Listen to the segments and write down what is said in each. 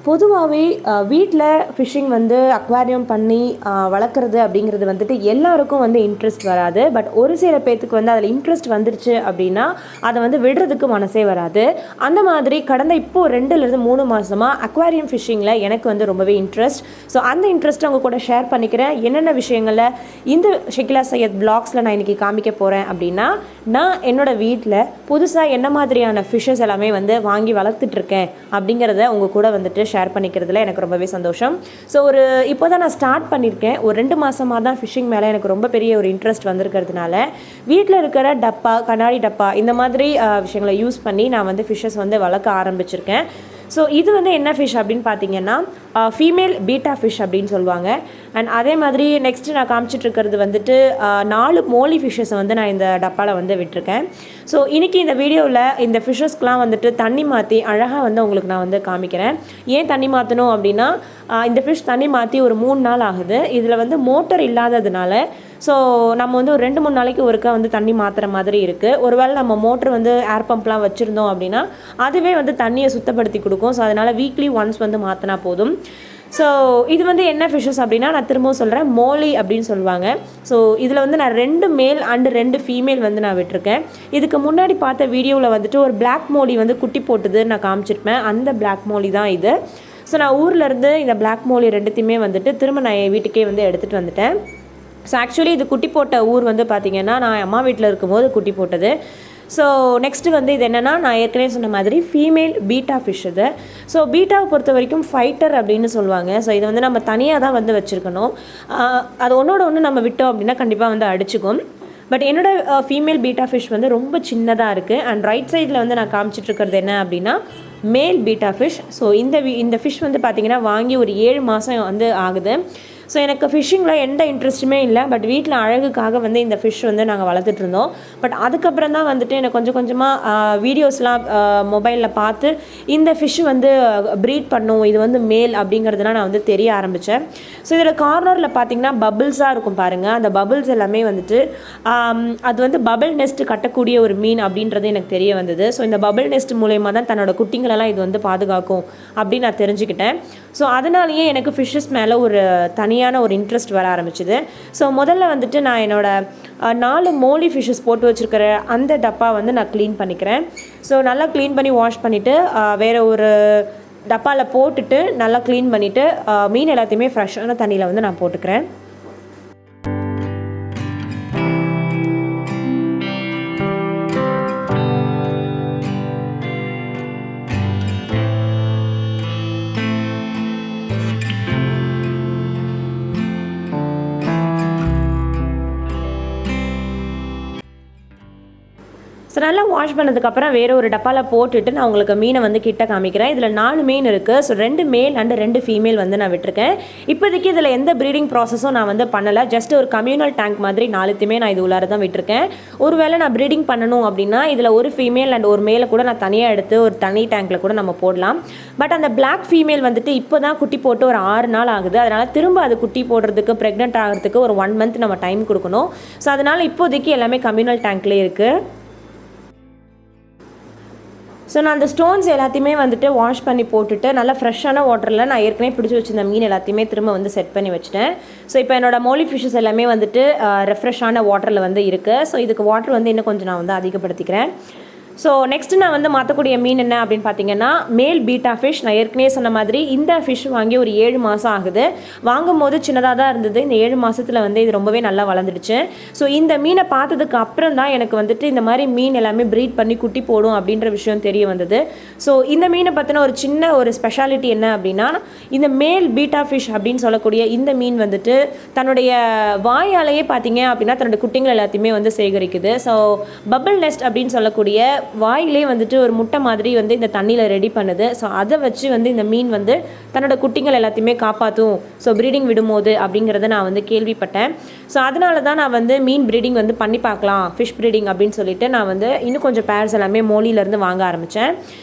பொதுவாகவே வீட்டில் ஃபிஷ்ஷிங் வந்து அக்வாரியம் பண்ணி வளர்க்குறது அப்படிங்கிறது வந்துட்டு எல்லாருக்கும் வந்து இன்ட்ரெஸ்ட் வராது. பட் ஒரு சில பேர்த்துக்கு வந்து அதில் இன்ட்ரெஸ்ட் வந்துருச்சு அப்படின்னா அதை வந்து விடுறதுக்கு மனசே வராது. அந்த மாதிரி கடந்த இப்போது 2லேருந்து 3 மாதமாக அக்வாரியம் ஃபிஷ்ஷிங்கில் எனக்கு வந்து ரொம்பவே இன்ட்ரெஸ்ட். ஸோ அந்த இன்ட்ரெஸ்ட்டை அவங்க கூட ஷேர் பண்ணிக்கிறேன். என்னென்ன விஷயங்களில் இந்த ஷகிலா சையத் பிளாக்ஸில் நான் இன்றைக்கி காமிக்க போகிறேன் அப்படின்னா, நான் என்னோடய வீட்டில் புதுசாக என்ன மாதிரியான ஃபிஷ்ஷஸ் எல்லாமே வந்து வாங்கி வளர்த்துட்ருக்கேன் அப்படிங்கிறத உங்கள் கூட வந்துட்டு ஷேர் பண்ணிக்கிறதுல எனக்கு ரொம்பவே சந்தோஷம். ஸோ இப்போ தான் நான் ஸ்டார்ட் பண்ணியிருக்கேன். ஒரு 2 மாதமாக தான் ஃபிஷ்ஷிங் மேலே எனக்கு ரொம்ப பெரிய ஒரு இன்ட்ரெஸ்ட் வந்திருக்கிறதுனால வீட்டில் இருக்கிற டப்பா, கண்ணாடி டப்பா இந்த மாதிரி விஷயங்களை யூஸ் பண்ணி நான் வந்து ஃபிஷ்ஷஸ் வந்து வளர்க்க ஆரம்பிச்சிருக்கேன். ஸோ இது வந்து என்ன ஃபிஷ் அப்படின்னு பார்த்தீங்கன்னா ஃபீமேல் பீட்டா ஃபிஷ் அப்படின்னு சொல்லுவாங்க. அண்ட் அதே மாதிரி நெக்ஸ்ட்டு நான் காமிச்சிட்ருக்கிறது வந்துட்டு 4 மோலி ஃபிஷ்ஷஸை வந்து நான் இந்த டப்பாவில் வந்து விட்டுருக்கேன். ஸோ இன்றைக்கி இந்த வீடியோவில் இந்த ஃபிஷ்ஷஸ்க்கெலாம் வந்துட்டு தண்ணி மாற்றி அழகாக வந்து உங்களுக்கு நான் வந்து காமிக்கிறேன். ஏன் தண்ணி மாற்றணும் அப்படின்னா, இந்த ஃபிஷ் தண்ணி மாற்றி ஒரு 3 நாள் ஆகுது. இதில் வந்து மோட்டர் இல்லாததுனால ஸோ நம்ம வந்து ஒரு 2-3 நாளைக்கு ஒருக்கா வந்து தண்ணி மாற்றுற மாதிரி இருக்குது. ஒருவேளை நம்ம மோட்ரு வந்து ஏர் பம்ப்லாம் வச்சுருந்தோம் அப்படின்னா அதுவே வந்து தண்ணியை சுத்தப்படுத்தி கொடுக்கும். ஸோ அதனால் வீக்லி ஒன்ஸ் வந்து மாற்றினா போதும். ஸோ இது வந்து என்ன ஃபிஷ்ஷஸ் அப்படின்னா, நான் திரும்பவும் சொல்கிறேன், மோலி அப்படின்னு சொல்லுவாங்க. ஸோ இதில் வந்து நான் 2 மேல் அண்டு 2 ஃபீமேல் வந்து நான் விட்டுருக்கேன். இதுக்கு முன்னாடி பார்த்த வீடியோவில் வந்துட்டு ஒரு பிளாக் மோலி வந்து குட்டி போட்டுது நான் காமிச்சிருப்பேன். அந்த பிளாக் மோலி தான் இது. ஸோ நான் ஊர்லேருந்து இந்த பிளாக் மோலி 2த்தையுமே வந்துட்டு திரும்ப நான் என் வீட்டுக்கே வந்து எடுத்துகிட்டு வந்துட்டேன். ஸோ ஆக்சுவலி இது குட்டி போட்ட ஊர் வந்து பார்த்திங்கன்னா நான் அம்மா வீட்டில் இருக்கும்போது குட்டி போட்டது. ஸோ நெக்ஸ்ட்டு வந்து இது என்னென்னா, நான் ஏற்கனவே சொன்ன மாதிரி ஃபீமேல் பீட்டா ஃபிஷ் இது. ஸோ பீட்டாவை பொறுத்த வரைக்கும் ஃபைட்டர் அப்படின்னு சொல்லுவாங்க. ஸோ இதை வந்து நம்ம தனியாக தான் வந்து வச்சுருக்கணும். அது ஒன்று நம்ம விட்டோம் அப்படின்னா கண்டிப்பாக வந்து அடிச்சுக்கும். பட் என்னோடய ஃபீமேல் பீட்டா ஃபிஷ் வந்து ரொம்ப சின்னதாக இருக்குது. அண்ட் ரைட் சைடில் வந்து நான் காமிச்சிட்ருக்கிறது என்ன அப்படின்னா மேல் பீட்டா ஃபிஷ். ஸோ இந்த ஃபிஷ் வந்து பார்த்திங்கன்னா வாங்கி ஒரு 7 மாதம் வந்து ஆகுது. ஸோ எனக்கு ஃபிஷ்ஷிங்கில் எந்த இன்ட்ரெஸ்ட்டுமே இல்லை. பட் வீட்டில் அழகுக்காக வந்து இந்த ஃபிஷ் வந்து நாங்கள் வளர்த்துட்ருந்தோம். பட் அதுக்கப்புறம் தான் வந்துட்டு எனக்கு கொஞ்சம் கொஞ்சமாக வீடியோஸ்லாம் மொபைலில் பார்த்து இந்த ஃபிஷ் வந்து ப்ரீட் பண்ணும், இது வந்து மேல் அப்படிங்கிறதுலாம் நான் வந்து தெரிய ஆரம்பித்தேன். ஸோ இதில் கார்னரில் பார்த்திங்கன்னா பபிள்ஸாக இருக்கும் பாருங்கள். அந்த பபிள்ஸ் எல்லாமே வந்துட்டு அது வந்து பபிள் நெஸ்ட் கட்டக்கூடிய ஒரு மீன் அப்படின்றது எனக்கு தெரிய வந்தது. ஸோ இந்த பபிள் நெஸ்ட் மூலயமா தான் தன்னோட குட்டிங்களெல்லாம் இது வந்து பாதுகாக்கும் அப்படின்னு நான் தெரிஞ்சுக்கிட்டேன். ஸோ அதனாலேயே எனக்கு ஃபிஷ்ஷஸ் மேலே ஒரு தனியான ஒரு இன்ட்ரெஸ்ட் வர ஆரம்பிச்சுது. ஸோ முதல்ல வந்துட்டு நான் என்னோடய 4 மோலி ஃபிஷ்ஷஸ் போட்டு வச்சுருக்கிற அந்த டப்பா வந்து நான் க்ளீன் பண்ணிக்கிறேன். ஸோ நல்லா க்ளீன் பண்ணி வாஷ் பண்ணிவிட்டு வேறு ஒரு டப்பாவில் போட்டுட்டு நல்லா க்ளீன் பண்ணிவிட்டு மீன் எல்லாத்தையுமே ஃப்ரெஷ்ஷான தண்ணியில் வந்து நான் போட்டுக்கிறேன். ஸோ நல்லா வாஷ் பண்ணதுக்கப்புறம் வேறு ஒரு டப்பாவில் போட்டுட்டு நான் உங்களுக்கு மீனை வந்து கிட்ட காமிக்கிறேன். இதில் 4 மீன் இருக்குது. ஸோ 2 மேல் அண்டு 2 ஃபீமேல் வந்து நான் விட்டுருக்கேன். இப்போதைக்கு இதில் எந்த ப்ரீடிங் ப்ராசஸும் நான் வந்து பண்ணலை. ஜஸ்ட் ஒரு கம்யூனல் டேங்க் மாதிரி 4த்தையுமே நான் இது உள்ளார தான் விட்டுருக்கேன். ஒருவேளை நான் ப்ரீடிங் பண்ணணும் அப்படின்னா இதில் ஒரு ஃபீமேல் அண்ட் ஒரு மேலை கூட நான் தனியாக எடுத்து ஒரு தனி டேங்க்கில் கூட நம்ம போடலாம். பட் அந்த பிளாக் ஃபீமேல் வந்துட்டு இப்போ தான் குட்டி போட்டு ஒரு 6 நாள் ஆகுது. அதனால் திரும்ப அது குட்டி போடுறதுக்கு, ப்ரெக்னென்ட் ஆகிறதுக்கு ஒரு 1 மந்த் நம்ம டைம் கொடுக்கணும். ஸோ அதனால் இப்போதைக்கு எல்லாமே கம்யூனல் டேங்க்லேயே இருக்குது. ஸோ நான் அந்த ஸ்டோன்ஸ் எல்லாத்தையுமே வந்துட்டு வாஷ் பண்ணி போட்டுட்டு நல்லா ஃப்ரெஷ்ஷான வாட்டரில் நான் ஏற்கனவே பிடிச்சி வச்சுருந்த மீன் எல்லாத்தையுமே திரும்ப வந்து செட் பண்ணி வச்சுட்டேன். ஸோ இப்போ என்னோடய மோலி ஃபிஷ்ஷஸ் எல்லாமே வந்துட்டு ரெஃப்ரெஷ்ஷான வாட்டரில் வந்து இருக்குது. ஸோ இதுக்கு வாட்டர் வந்து இன்னும் கொஞ்சம் நான் வந்து அதிகப்படுத்திக்கிறேன். ஸோ நெக்ஸ்ட்டு நான் வந்து மாற்றக்கூடிய மீன் என்ன அப்படின்னு பார்த்தீங்கன்னா மேல் பீட்டா ஃபிஷ். நான் ஏற்கனவே சொன்ன மாதிரி இந்த ஃபிஷ் வாங்கி ஒரு 7 மாதம் ஆகுது. வாங்கும் போது சின்னதாக தான் இருந்தது. இந்த 7 மாதத்தில் வந்து இது ரொம்பவே நல்லா வளர்ந்துடுச்சு. ஸோ இந்த மீனை பார்த்ததுக்கு அப்புறம் தான் எனக்கு வந்துட்டு இந்த மாதிரி மீன் எல்லாமே ப்ரீட் பண்ணி குட்டி போடும் அப்படின்ற விஷயம் தெரிய வந்தது. ஸோ இந்த மீனை பற்றின ஒரு சின்ன ஒரு ஸ்பெஷாலிட்டி என்ன அப்படின்னா, இந்த மேல் பீட்டா ஃபிஷ் அப்படின்னு சொல்லக்கூடிய இந்த மீன் வந்துட்டு தன்னுடைய வாயாலேயே பார்த்தீங்க அப்படின்னா தன்னுடைய குட்டிங்கள் எல்லாத்தையுமே வந்து சேகரிக்குது. ஸோ பபிள் நெஸ்ட் அப்படின்னு சொல்லக்கூடிய வாயிலே வந்துட்டு ஒரு முட்டை மாதிரி வந்து இந்த தண்ணியில் ரெடி பண்ணுது. ஸோ அதை வச்சு வந்து இந்த மீன் வந்து தன்னோட குட்டிங்கள் எல்லாத்தையுமே காப்பாற்றும். ஸோ ப்ரீடிங் விடும்போது அப்படிங்கிறத நான் வந்து கேள்விப்பட்டேன். ஸோ அதனால தான் நான் வந்து மீன் ப்ரீடிங் வந்து பண்ணி பார்க்கலாம், ஃபிஷ் ப்ரீடிங் அப்படின்னு சொல்லிட்டு நான் வந்து இன்னும் கொஞ்சம் பேர்ஸ் எல்லாமே மோலியிலேருந்து வாங்க ஆரம்பித்தேன்.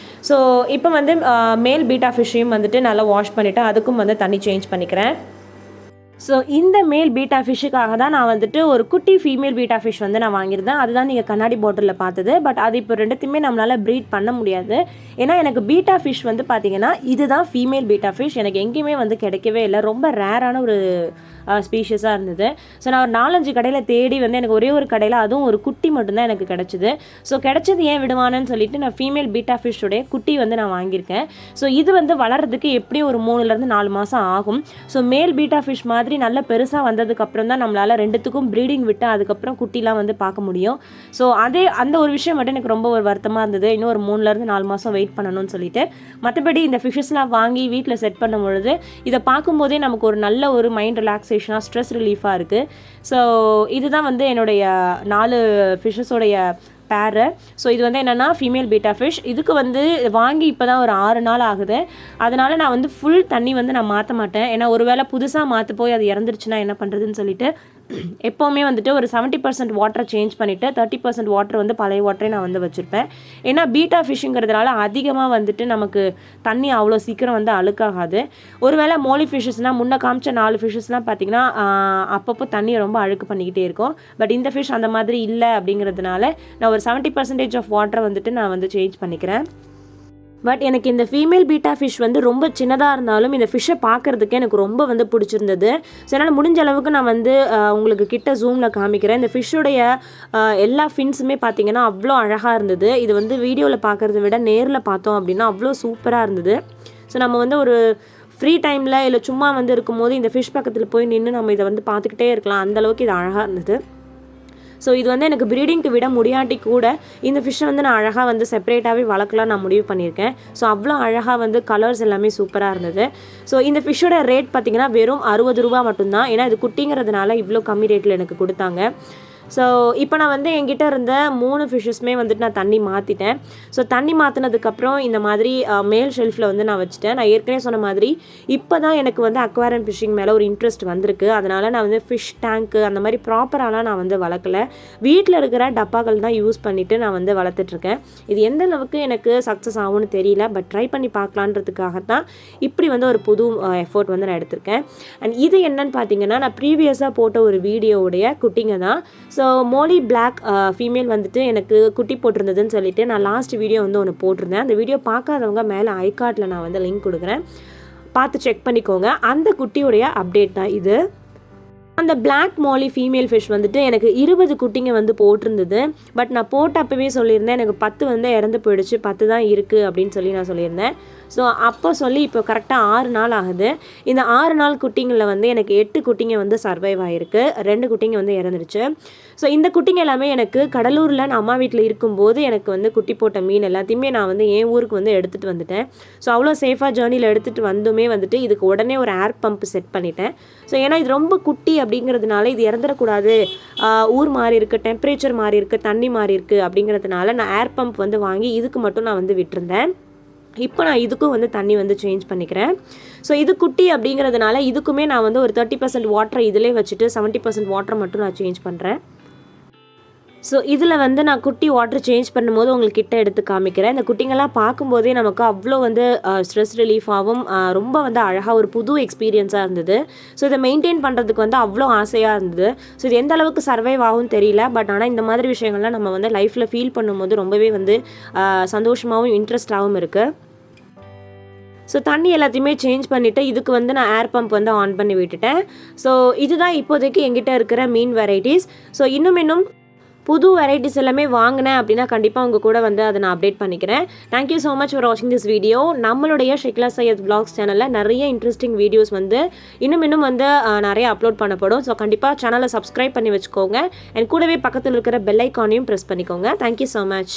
ஸோ இப்போ வந்து மேல் பீட்டா ஃபிஷ்ஷையும் வந்துட்டு நல்லா வாஷ் பண்ணிவிட்டு அதுக்கும் வந்து தண்ணி சேஞ்ச் பண்ணிக்கிறேன். ஸோ இந்த மேல் பீட்டா ஃபிஷ்ஷுக்காக தான் நான் வந்துட்டு ஒரு குட்டி ஃபீமேல் பீட்டா ஃபிஷ் வந்து நான் வாங்கியிருந்தேன். அதுதான் நீங்கள் கண்ணாடி பாட்டிலில் பார்த்தது. பட் அது இப்போ ரெண்டுத்தையுமே நம்மளால் ப்ரீட் பண்ண முடியாது. ஏன்னா எனக்கு பீட்டா ஃபிஷ் வந்து பார்த்திங்கன்னா இதுதான் ஃபீமேல் பீட்டா ஃபிஷ். எனக்கு எங்கேயுமே வந்து கிடைக்கவே இல்லை. ரொம்ப ரேரான ஒரு ஸ்பீஷஸாக இருந்தது. ஸோ நான் ஒரு 4-5 கடையில் தேடி வந்து எனக்கு ஒரே ஒரு கடையில் அதுவும் ஒரு குட்டி மட்டும்தான் எனக்கு கிடச்சிது. ஸோ கிடச்சது ஏன் விடுவானு சொல்லிட்டு நான் ஃபீமேல் பீட்டா ஃபிஷ்ஷோடைய குட்டி வந்து நான் வாங்கியிருக்கேன். ஸோ இது வந்து வளர்கிறதுக்கு எப்படியும் ஒரு 3 4 மாதம் ஆகும். ஸோ மேல் பீட்டா ஃபிஷ் மாதிரி நல்ல பெருசாக வந்ததுக்கப்புறம் தான் நம்மளால் ரெண்டுத்துக்கும் ப்ரீடிங் விட்டு அதுக்கப்புறம் குட்டிலாம் வந்து பார்க்க முடியும். ஸோ அந்த ஒரு விஷயம் மட்டும் எனக்கு ரொம்ப ஒரு வருத்தமாக இருந்தது. இன்னும் ஒரு 3 4 மாதம் வெயிட் பண்ணணும்னு சொல்லிட்டு. மற்றபடி இந்த ஃபிஷ்ஷஸ்லாம் வாங்கி வீட்டில் செட் பண்ணும் பொழுது இதை பார்க்கும்போதே நமக்கு ஒரு நல்ல ஒரு மைண்ட் ரிலாக்ஸேஷனாக ஸ்ட்ரெஸ் ரிலீஃபாக இருக்குது. ஸோ இதுதான் வந்து என்னுடைய 4 ஃபிஷ்ஷஸோடைய பேரு. ஸோ இது வந்து என்னென்னா ஃபீமேல் பீட்டா ஃபிஷ். இதுக்கு வந்து வாங்கி இப்போ தான் ஒரு 6 நாள் ஆகுது. அதனால் நான் வந்து ஃபுல் தண்ணி வந்து நான் மாற்ற மாட்டேன். ஏன்னா ஒரு வேளை புதுசாக மாற்ற போய் அது இறந்துருச்சுன்னா என்ன பண்ணுறதுன்னு சொல்லிட்டு எப்போவுமே வந்துட்டு ஒரு 70% வாட்டரை சேஞ்ச் பண்ணிவிட்டு 30% வாட்டர் வந்து பழைய வாட்டரே நான் வந்து வச்சுருப்பேன். ஏன்னா பீட்டா ஃபிஷ்ஷுங்கிறதுனால அதிகமாக வந்துட்டு நமக்கு தண்ணி அவ்வளோ சீக்கிரம் வந்து அழுக்காகாது. ஒருவேளை மோலி ஃபிஷ்ஷஸ்னால் முன்ன காமிச்ச 4 ஃபிஷ்ஷஸ்லாம் பார்த்திங்கன்னா அப்பப்போ தண்ணியை ரொம்ப அழுக்கு பண்ணிக்கிட்டே இருக்கும். பட் இந்த ஃபிஷ் அந்த மாதிரி இல்லை அப்படிங்கிறதுனால நான் ஒரு 70% ஆஃப் வாட்டரை வந்துட்டு நான் வந்து சேஞ்ச் பண்ணிக்கிறேன். பட் எனக்கு இந்த ஃபீமேல் பீட்டா ஃபிஷ் வந்து ரொம்ப சின்னதாக இருந்தாலும் இந்த ஃபிஷ்ஷை பார்க்குறதுக்கே எனக்கு ரொம்ப வந்து பிடிச்சிருந்தது. ஸோ என்னால் முடிஞ்ச அளவுக்கு நான் வந்து உங்களுக்கு கிட்ட ஜூமில் காமிக்கிறேன். இந்த ஃபிஷ்ஷுடைய எல்லா ஃபின்ஸுமே பார்த்திங்கன்னா அவ்வளோ அழகாக இருந்தது. இது வந்து வீடியோவில் பார்க்குறத விட நேரில் பார்த்தோம் அப்படின்னா அவ்வளோ சூப்பராக இருந்தது. ஸோ நம்ம வந்து ஒரு ஃப்ரீ டைமில் இல்லை சும்மா வந்து இருக்கும்போது இந்த ஃபிஷ் பக்கத்தில் போய் நின்று நம்ம இதை வந்து பார்த்துக்கிட்டே இருக்கலாம். அந்தளவுக்கு இது அழகாக இருந்தது. ஸோ இது வந்து எனக்கு ப்ரீடிங்க்கு விட முடியாட்டி கூட இந்த ஃபிஷ்ஷை வந்து நான் அழகாக வந்து செப்பரேட்டாகவே வளர்க்கலாம் நான் முடிவு பண்ணியிருக்கேன். ஸோ அவ்வளோ அழகாக வந்து கலர்ஸ் எல்லாமே சூப்பராக இருந்தது. ஸோ இந்த ஃபிஷ்ஷோட ரேட் பார்த்திங்கன்னா வெறும் 60 ரூபா மட்டும்தான். ஏன்னா இது குட்டிங்கிறதுனால இவ்வளோ கம்மி ரேட்டில் எனக்கு கொடுத்தாங்க. ஸோ இப்போ நான் வந்து என்கிட்ட இருந்த 3 ஃபிஷ்ஷஸ்மே வந்துட்டு நான் தண்ணி மாற்றிட்டேன். ஸோ தண்ணி மாற்றினதுக்கப்புறம் இந்த மாதிரி மேல் ஷெல்ஃபில் வந்து நான் வச்சுட்டேன். நான் ஏற்கனவே சொன்ன மாதிரி இப்போ தான் எனக்கு வந்து அக்வாரியம் ஃபிஷ்ஷிங் மேலே ஒரு இன்ட்ரெஸ்ட் வந்திருக்கு. அதனால் நான் வந்து ஃபிஷ் டேங்க்கு அந்த மாதிரி ப்ராப்பராலாம் நான் வந்து வளர்க்கலை. வீட்டில் இருக்கிற டப்பாக்கள் தான் யூஸ் பண்ணிவிட்டு நான் வந்து வளர்த்துட்ருக்கேன். இது எந்த அளவுக்கு எனக்கு சக்ஸஸ் ஆகும்னு தெரியல. பட் ட்ரை பண்ணி பார்க்கலான்றதுக்காகத்தான் இப்படி வந்து ஒரு புது எஃபோர்ட் வந்து நான் எடுத்திருக்கேன். அண்ட் இது என்னன்னு பார்த்தீங்கன்னா நான் ப்ரீவியஸாக போட்ட ஒரு வீடியோவுடைய குட்டிங்க தான். ஸோ மோலி பிளாக் ஃபீமேல் வந்துட்டு எனக்கு குட்டி போட்டிருந்ததுன்னு சொல்லிட்டு நான் லாஸ்ட் வீடியோ வந்து ஒன்று போட்டிருந்தேன். அந்த வீடியோ பார்க்காதவங்க மேலே ஐகார்ட்டில் நான் வந்து லிங்க் கொடுக்குறேன், பார்த்து செக் பண்ணிக்கோங்க. அந்த குட்டியுடைய அப்டேட் தான் இது. அந்த பிளாக் மோலி ஃபீமேல் ஃபிஷ் வந்துட்டு எனக்கு 20 குட்டிங்க வந்து போட்டிருந்தது. பட் நான் போட்ட அப்பவே சொல்லியிருந்தேன் எனக்கு 10 வந்து இறந்து போயிடுச்சு, 10 தான் இருக்குது அப்படின்னு சொல்லி நான் சொல்லியிருந்தேன். ஸோ அப்போ சொல்லி இப்போ கரெக்டாக 6 நாள் ஆகுது. இந்த 6 நாள் குட்டிங்களில் வந்து எனக்கு 8 குட்டிங்க வந்து சர்வைவ் ஆகிருக்கு, 2 குட்டிங்க வந்து இறந்துருச்சு. ஸோ இந்த குட்டிங்க எல்லாமே எனக்கு கடலூரில் நான் அம்மா வீட்டில் இருக்கும்போது எனக்கு வந்து குட்டி போட்ட மீன் எல்லாத்தையுமே நான் வந்து என் ஊருக்கு வந்து எடுத்துகிட்டு வந்துட்டேன். ஸோ அவ்வளோ சேஃபாக ஜேர்னியில் எடுத்துகிட்டு வந்துமே வந்துட்டு இதுக்கு உடனே ஒரு ஏர் பம்ப் செட் பண்ணிட்டேன். ஸோ ஏன்னா இது ரொம்ப குட்டி அப்படிங்கிறதுனால இது இறந்துடக்கூடாது, ஊர் மாறி இருக்குது, டெம்பரேச்சர் மாறி இருக்குது, தண்ணி மாறி இருக்குது அப்படிங்கிறதுனால நான் ஏர் பம்ப் வந்து வாங்கி இதுக்கு மட்டும் நான் வந்து விட்டுருந்தேன். இப்போ நான் இதுக்கும் வந்து தண்ணி வந்து சேஞ்ச் பண்ணிக்கிறேன். ஸோ இது குட்டி அப்படிங்கிறதுனால இதுக்குமே நான் வந்து ஒரு 30% வாட்டரை இதிலே வச்சுட்டு 70% வாட்டரை மட்டும் நான் சேஞ்ச் பண்ணுறேன். ஸோ இதில் வந்து நான் குட்டி வாட்டர் சேஞ்ச் பண்ணும்போது உங்களுக்கு கிட்ட எடுத்து காமிக்கிறேன். இந்த குட்டிங்கெல்லாம் பார்க்கும்போதே நமக்கு அவ்வளோ வந்து ஸ்ட்ரெஸ் ரிலீஃபாகவும் ரொம்ப வந்து அழகாக ஒரு புது எக்ஸ்பீரியன்ஸாக இருந்தது. ஸோ இதை மெயின்டைன் பண்ணுறதுக்கு வந்து அவ்வளோ ஆசையாக இருந்தது. ஸோ இது எந்த அளவுக்கு சர்வைவ் ஆகும் தெரியல. பட் ஆனால் இந்த மாதிரி விஷயங்கள்லாம் நம்ம வந்து லைஃப்பில் ஃபீல் பண்ணும்போது ரொம்பவே வந்து சந்தோஷமாகவும் இன்ட்ரெஸ்டாகவும் இருக்குது. ஸோ தண்ணி எல்லாத்தையுமே சேஞ்ச் பண்ணிவிட்டு இதுக்கு வந்து நான் ஏர் பம்ப் வந்து ஆன் பண்ணி விட்டுட்டேன். ஸோ இதுதான் இப்போதைக்கு எங்கிட்ட இருக்கிற மீன் வெரைட்டிஸ். ஸோ இன்னும் புது வெரைட்டிஸ் எல்லாமே வாங்கினேன் அப்படின்னா கண்டிப்பாக உங்கள் கூட வந்து அதை நான் அப்டேட் பண்ணிக்கிறேன். தேங்க்யூ ஸோ மச் ஃபார் வாட்சிங் திஸ் வீடியோ. நம்மளுடைய ஷெக்லா சையத் vlogs சேனலில் நிறைய இன்ட்ரெஸ்டிங் வீடியோஸ் வந்து இன்னும் வந்து நிறைய அப்லோட் பண்ணப்படும். ஸோ கண்டிப்பாக சேனலை சப்ஸ்கிரைப் பண்ணி வச்சுக்கோங்க. அண்ட் கூடவே பக்கத்தில் இருக்கிற பெல் ஐக்கானையும் ப்ரெஸ் பண்ணிக்கோங்க. Thank you so much.